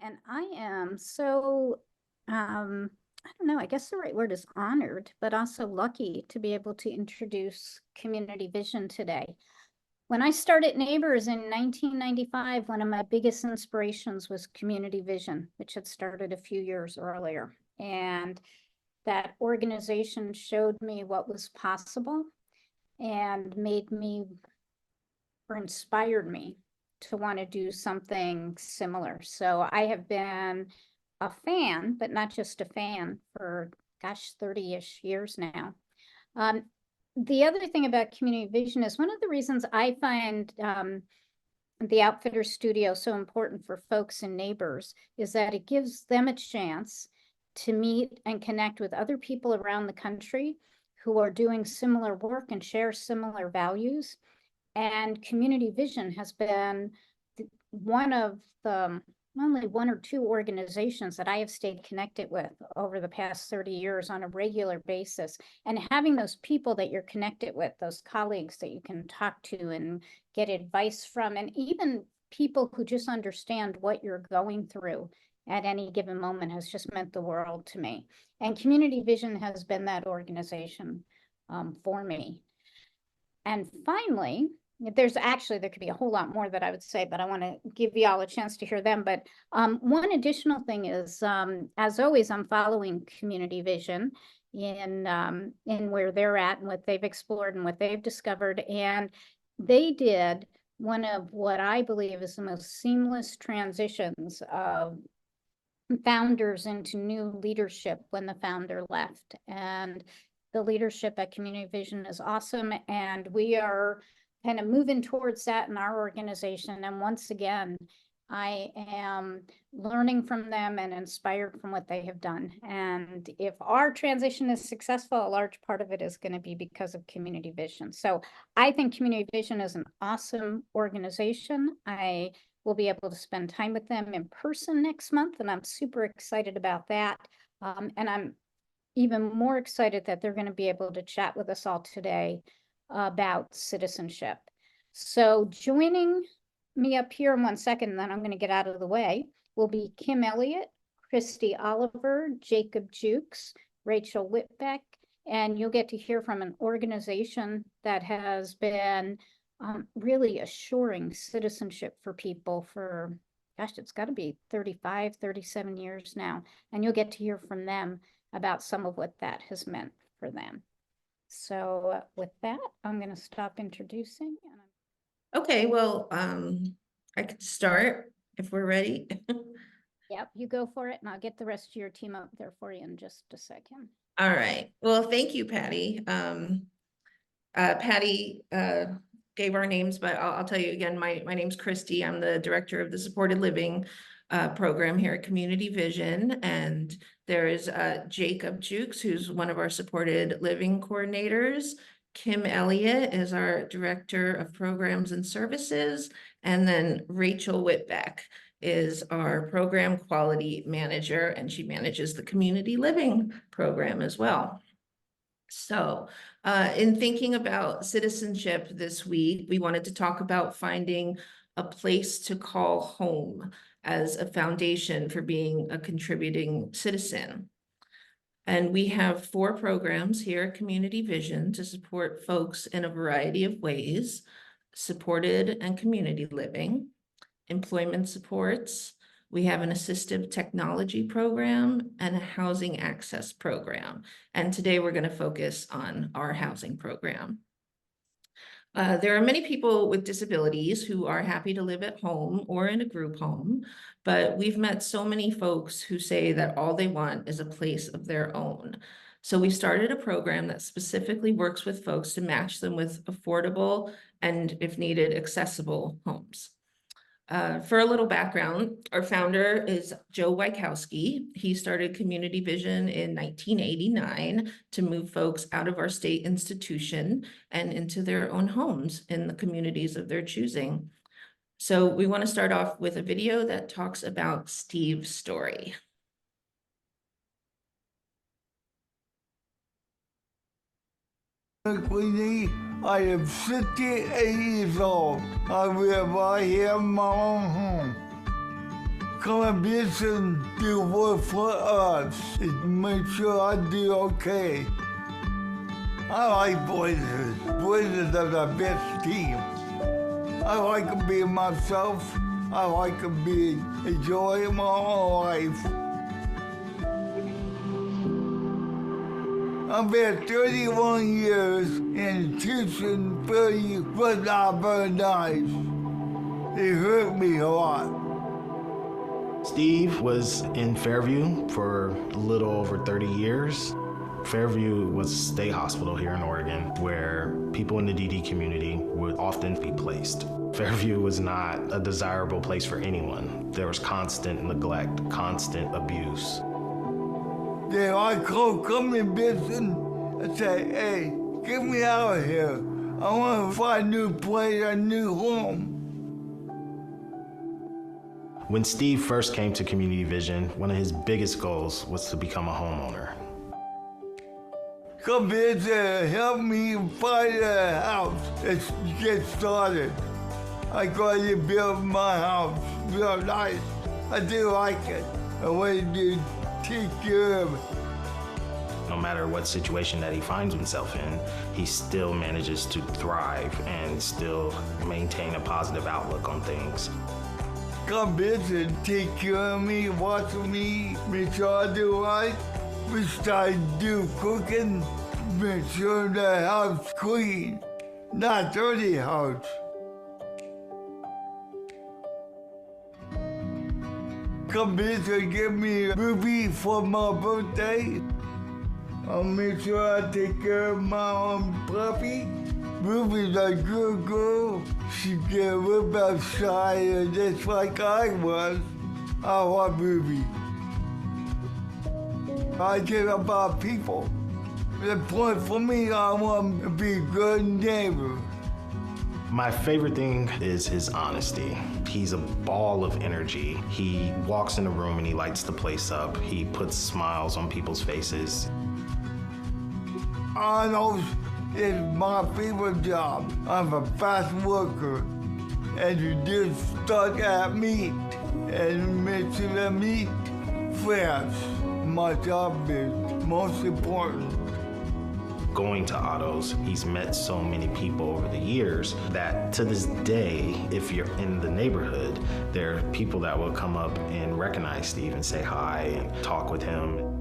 And I am so, I don't know, I guess the right word is honored, but also lucky to be able to introduce Community Vision today. When I started Neighbors in 1995, one of my biggest inspirations was Community Vision, which had started a few years earlier. And that organization showed me what was possible and made me or inspired me to want to do something similar. So I have been a fan, but not just a fan for, gosh, 30-ish years now. Um, the other thing about Community Vision is one of the reasons I find the Outfitter Studio so important for folks and neighbors is that it gives them a chance to meet and connect with other people around the country who are doing similar work and share similar values. And Community Vision has been one of the only one or two organizations that I have stayed connected with over the past 30 years on a regular basis. And having those people that you're connected with, those colleagues that you can talk to and get advice from, and even people who just understand what you're going through at any given moment has just meant the world to me. And Community Vision has been that organization for me. And finally, there could be a whole lot more that I would say, but I want to give you all a chance to hear them. But one additional thing is, as always, I'm following Community Vision in where they're at and what they've explored and what they've discovered. And they did one of what I believe is the most seamless transitions of founders into new leadership when the founder left. And the leadership at Community Vision is awesome. And we are kind of moving towards that in our organization. And once again, I am learning from them and inspired from what they have done. And if our transition is successful, a large part of it is going to be because of Community Vision. So I think Community Vision is an awesome organization. I will be able to spend time with them in person next month, and I'm super excited about that. And I'm even more excited that they're going to be able to chat with us all today about citizenship. So joining me up here in 1 second, and then I'm going to get out of the way, will be Kim Elliott, Christy Oliver, Jacob Jukes, Rachel Whitbeck, and you'll get to hear from an organization that has been really assuring citizenship for people for, gosh, it's got to be 35, 37 years now. And you'll get to hear from them about some of what that has meant for them. So with that, I'm going to stop introducing. Okay, well, I could start if we're ready. Yep, you go for it, and I'll get the rest of your team up there for you in just a second. All right. Well, thank you, Patty. Patty gave our names, but I'll tell you again, my name's Christy. I'm the director of the supported living program here at Community Vision. And there is Jacob Jukes, who's one of our supported living coordinators. Kim Elliott is our director of programs and services. And then Rachel Whitbeck is our program quality manager, and she manages the community living program as well. So in thinking about citizenship this week, we wanted to talk about finding a place to call home as a foundation for being a contributing citizen. And we have 4 programs here at Community Vision to support folks in a variety of ways: supported and community living, employment supports. We have an assistive technology program and a housing access program. And today we're going to focus on our housing program. There are many people with disabilities who are happy to live at home or in a group home, but we've met so many folks who say that all they want is a place of their own. So we started a program that specifically works with folks to match them with affordable and, if needed, accessible homes. For a little background, our founder is Joe Wykowski. He started Community Vision in 1989 to move folks out of our state institution and into their own homes in the communities of their choosing. So we want to start off with a video that talks about Steve's story. I am 58 years old. I live right here in my own home. come and visit and do work for us. Just make sure I do okay. I like voices. Voices are the best team. I like being myself. I like being enjoying my own life. I've been 31 years in teaching 30 was not very nice. It hurt me a lot. Steve was in Fairview for a little over 30 years. Fairview was a state hospital here in Oregon where people in the DD community would often be placed. Fairview was not a desirable place for anyone. There was constant neglect, constant abuse. Then I come and visit and say, hey, get me out of here. I want to find a new place, a new home. When Steve first came to Community Vision, one of his biggest goals was to become a homeowner. Come visit and help me find a house and get started. I got to build my house real nice. I do like it. I want to take care of it. No matter what situation that he finds himself in, he still manages to thrive and still maintain a positive outlook on things. Come visit, take care of me, watch me, make sure I do right. We start do cooking, make sure the house clean, not dirty house. Come visit, give me a movie for my birthday. I'll make sure I take care of my own puppy. Ruby's a good girl. She get a little bit shy, just like I was. I want Ruby. I care about people. The point for me, I want to be a good neighbor. My favorite thing is his honesty. He's a ball of energy. He walks in the room and he lights the place up. He puts smiles on people's faces. Arnold is my favorite job. I'm a fast worker. And you just stuck at meat and make sure the meat fresh. My job is most important. Going to autos, he's met so many people over the years that to this day, if you're in the neighborhood, there are people that will come up and recognize Steve and say hi and talk with him.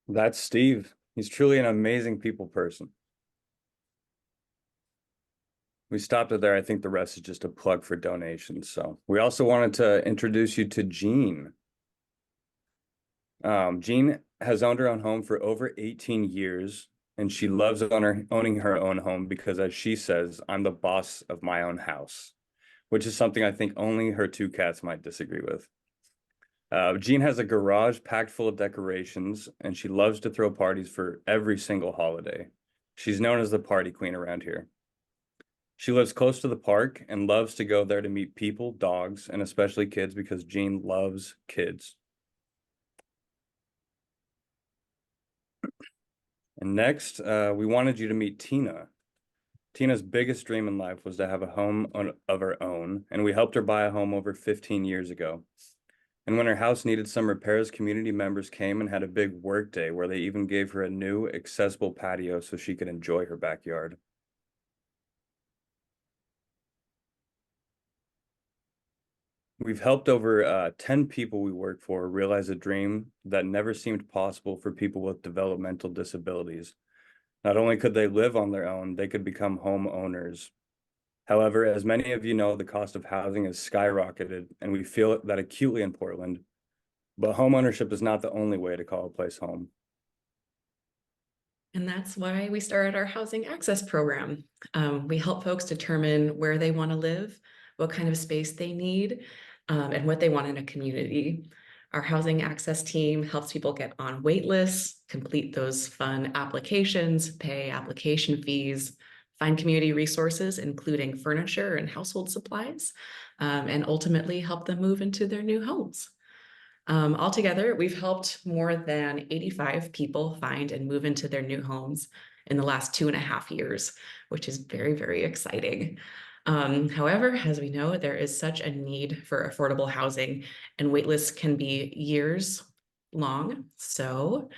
That's Steve. He's truly an amazing people person. We stopped it there. I think the rest is just a plug for donations. So we also wanted to introduce you to Jean. Jean has owned her own home for over 18 years, and she loves owning her own home because, as she says, I'm the boss of my own house, which is something I think only her two cats might disagree with. Jean has a garage packed full of decorations, and she loves to throw parties for every single holiday. She's known as the party queen around here. She lives close to the park and loves to go there to meet people, dogs, and especially kids because Jean loves kids. And next, we wanted you to meet Tina. Tina's biggest dream in life was to have a home of her own, and we helped her buy a home over 15 years ago. And when her house needed some repairs, community members came and had a big work day where they even gave her a new accessible patio so she could enjoy her backyard. We've helped over 10 people we work for realize a dream that never seemed possible for people with developmental disabilities. Not only could they live on their own, they could become homeowners. However, as many of you know, the cost of housing has skyrocketed, and we feel that acutely in Portland. But homeownership is not the only way to call a place home. And that's why we started our housing access program. We help folks determine where they want to live, what kind of space they need, and what they want in a community. Our housing access team helps people get on wait lists, complete those fun applications, pay application fees, find community resources, including furniture and household supplies, and ultimately help them move into their new homes. Altogether, we've helped more than 85 people find and move into their new homes. in the last 2.5 years, which is very, very exciting. However, as we know, there is such a need for affordable housing, and waitlists can be years long. So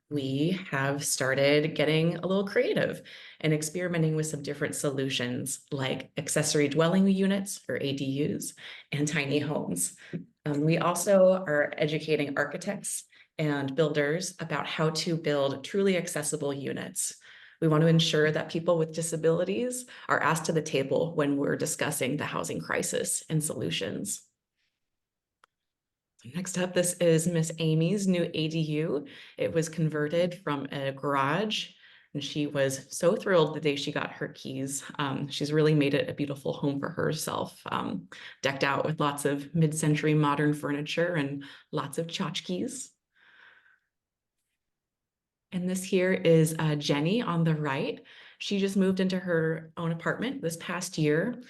we have started getting a little creative and experimenting with some different solutions like accessory dwelling units, or ADUs, and tiny homes. We also are educating architects and builders about how to build truly accessible units. We want to ensure that people with disabilities are asked to the table when we're discussing the housing crisis and solutions. Next up, this is Miss Amy's new ADU. It was converted from a garage, and she was so thrilled the day she got her keys. She's really made it a beautiful home for herself, decked out with lots of mid-century modern furniture and lots of tchotchkes. And this here is Jenny on the right. She just moved into her own apartment this past year.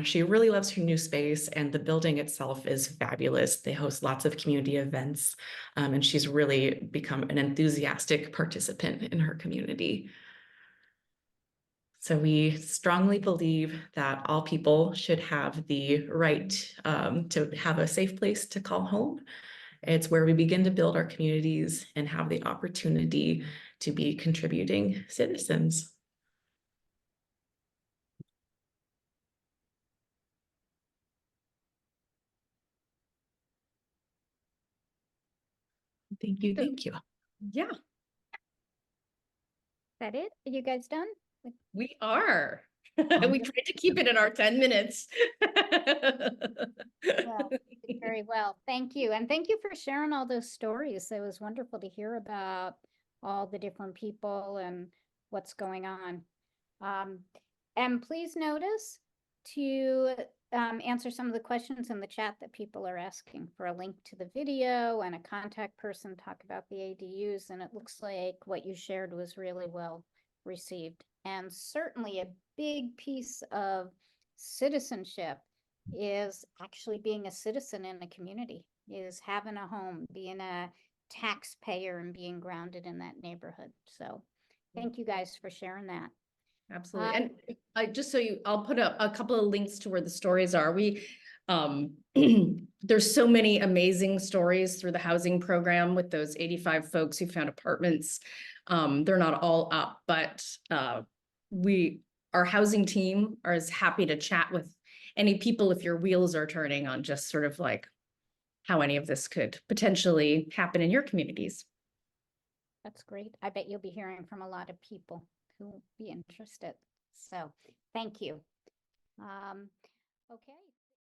She really loves her new space, and the building itself is fabulous. They host lots of community events, and she's really become an enthusiastic participant in her community. So we strongly believe that all people should have the right to have a safe place to call home. It's where we begin to build our communities and have the opportunity to be contributing citizens. Thank you, thank you. Yeah, That it? Are you guys done? we are. We tried to keep it in our 10 minutes. Well, you did very well. Thank you. And thank you for sharing all those stories. It was wonderful to hear about all the different people and what's going on. And please notice to answer some of the questions in the chat that people are asking for a link to the video and a contact person, talk about the ADUs. And it looks like what you shared was really well received. And certainly a big piece of citizenship is actually being a citizen in a community, is having a home, being a taxpayer and being grounded in that neighborhood. So thank you guys for sharing that. Absolutely. And I just so I'll put a couple of links to where the stories are. There's so many amazing stories through the housing program with those 85 folks who found apartments. They're not all up, but our housing team is happy to chat with any people if your wheels are turning on just sort of like how any of this could potentially happen in your communities. That's great. I bet you'll be hearing from a lot of people who will be interested. So thank you. Okay.